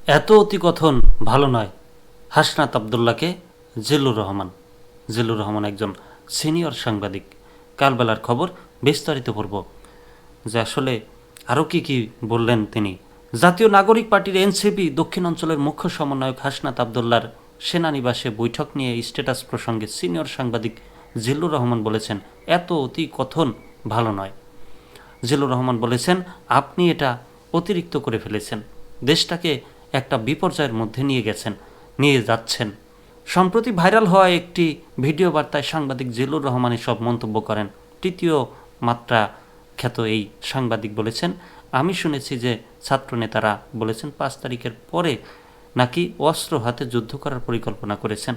এত অতিকথন ভালো নয়। হাসনাত আবদুল্লাহকে জিল্লুর রহমান একজন সিনিয়র সাংবাদিক। কালবেলার খবর বিস্তারিত পড়ব যে আসলে আরও কি বললেন তিনি। জাতীয় নাগরিক পার্টির এনসিপি দক্ষিণ অঞ্চলের মুখ্য সমন্বয়ক হাসনাত আবদুল্লাহর সেনানিবাসে বৈঠক নিয়ে স্ট্যাটাস প্রসঙ্গে সিনিয়র সাংবাদিক জিল্লুর রহমান বলেছেন, এত অতিকথন ভালো নয়। জিল্লুর রহমান বলেছেন, আপনি এটা অতিরিক্ত করে ফেলেছেন, দেশটাকে একটা বিপর্যয়ের মধ্যে নিয়ে যাচ্ছেন। সম্প্রতি ভাইরাল হওয়া একটি ভিডিও বার্তায় সাংবাদিক জিল্লুর রহমান সব মন্তব্য করেন। তৃতীয় মাত্রা খ্যাত এই সাংবাদিক বলেছেন, আমি শুনেছি যে ছাত্রনেতারা বলেছেন 5 তারিখের পরে নাকি অস্ত্র হাতে যুদ্ধ করার পরিকল্পনা করেছেন।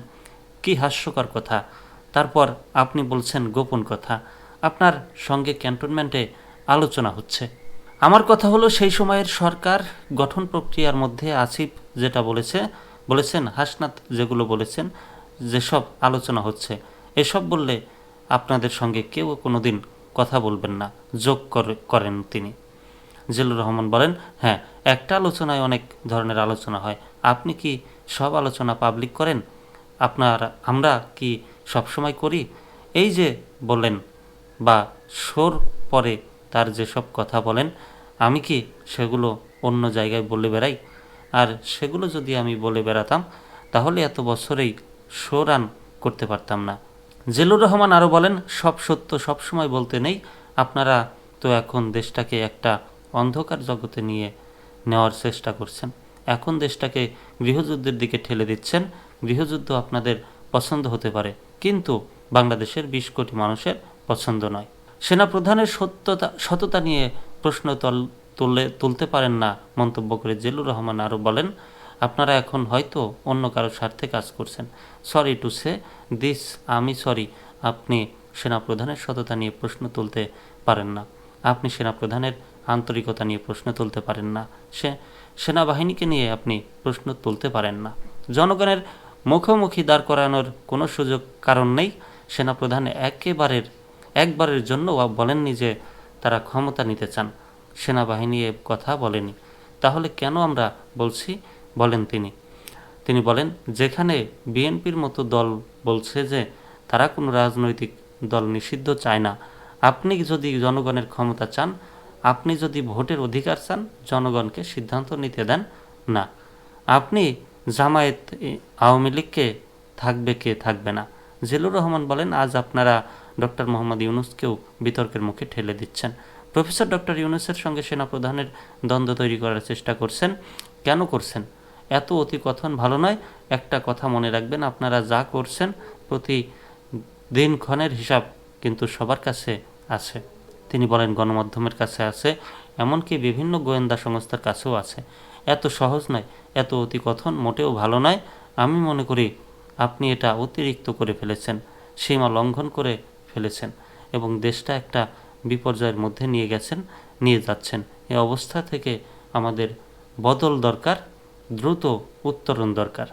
কি হাস্যকর কথা। তারপর আপনি বলছেন গোপন কথা, আপনার সঙ্গে ক্যান্টনমেন্টে আলোচনা হচ্ছে। আমার কথা হলো, সেই সময়ের সরকার গঠন প্রক্রিয়ার মধ্যে আসিফ যেটা বলেছেন হাসনাত যেগুলো বলেছেন, যেসব আলোচনা হচ্ছে, এসব বললে আপনাদের সঙ্গে কেউ কোনোদিন কথা বলবেন না, যোগ করেন তিনি। জিল্লুর রহমান বলেন, হ্যাঁ, একটা আলোচনায় অনেক ধরনের আলোচনা হয়। আপনি কি সব আলোচনা পাবলিক করেন? আমরা কি সবসময় করি? এই যে বলেন বা শোর পরে তার যেসব কথা বলেন, আমি কি সেগুলো অন্য জায়গায় বলে বেড়াই? আর সেগুলো যদি আমি বলে বেড়াতাম তাহলে এত বছরেই শো রান করতে পারতাম না। জিল্লুর রহমান আরও বলেন, সব সত্য সবসময় বলতে নেই। আপনারা তো এখন দেশটাকে একটা অন্ধকার জগতে নেওয়ার চেষ্টা করছেন। এখন দেশটাকে গৃহযুদ্ধের দিকে ঠেলে দিচ্ছেন। গৃহযুদ্ধ আপনাদের পছন্দ হতে পারে, কিন্তু বাংলাদেশের 20 কোটি মানুষের পছন্দ নয়। সেনাপ্রধানের সততা নিয়ে প্রশ্ন তুলতে পারেন না মন্তব্য করে জিল্লুর রহমান আরও বলেন, আপনারা এখন হয়তো অন্য কারো স্বার্থে কাজ করছেন। সরি টু সে দিস, আমি সরি, আপনি সেনাপ্রধানের সততা নিয়ে প্রশ্ন তুলতে পারেন না। আপনি সেনাপ্রধানের আন্তরিকতা নিয়ে প্রশ্ন তুলতে পারেন না। সেনাবাহিনীকে নিয়ে আপনি প্রশ্ন তুলতে পারেন না। জনগণের মুখোমুখি দাঁড় করানোর কোনো কারণ নেই। সেনাপ্রধান একবারের জন্য বলেননি যে তারা ক্ষমতা নিতে চান। সেনাবাহিনী এ কথা বলেনি। তাহলে কেন আমরা বলছি, বলেন তিনি বলেন, যেখানে বিএনপির মতো দল বলছে যে তারা কোনো রাজনৈতিক দল নিষিদ্ধ চায় না। আপনি যদি জনগণের ক্ষমতা চান, আপনি যদি ভোটের অধিকার চান, জনগণকে সিদ্ধান্ত নিতে দেন না। আপনি জামায়াত আওয়ামী লীগকে থাকবে না। জিল্লুর রহমান বলেন, আজ আপনারা ডক্টর মোহাম্মদ ইউনূসকেও বিতর্কের মুখে ঠেলে দিচ্ছেন। প্রফেসর ডক্টর ইউনূসের সঙ্গে সেনাপ্রধানের দ্বন্দ্ব তৈরি করার চেষ্টা করছেন। কেন করছেন? এত অতিকথন ভালো নয়। একটা কথা মনে রাখবেন, আপনারা যা করছেন প্রতি দিনক্ষণের হিসাব কিন্তু সবার কাছে আছে। তিনি বলেন, গণমাধ্যমের কাছে আছে, এমনকি বিভিন্ন গোয়েন্দা সংস্থার কাছেও আছে। এত সহজ নয়, এত অতিকথন মোটেও ভালো নয়। আমি মনে করি আপনি এটা অতিরিক্ত করে ফেলেছেন, সীমা লঙ্ঘন করে ফেলেছেন এবং দেশটা একটা বিপর্যয়ের মধ্যে নিয়ে যাচ্ছেন। এই অবস্থা থেকে আমাদের বদল দরকার, দ্রুত উত্তরণ দরকার।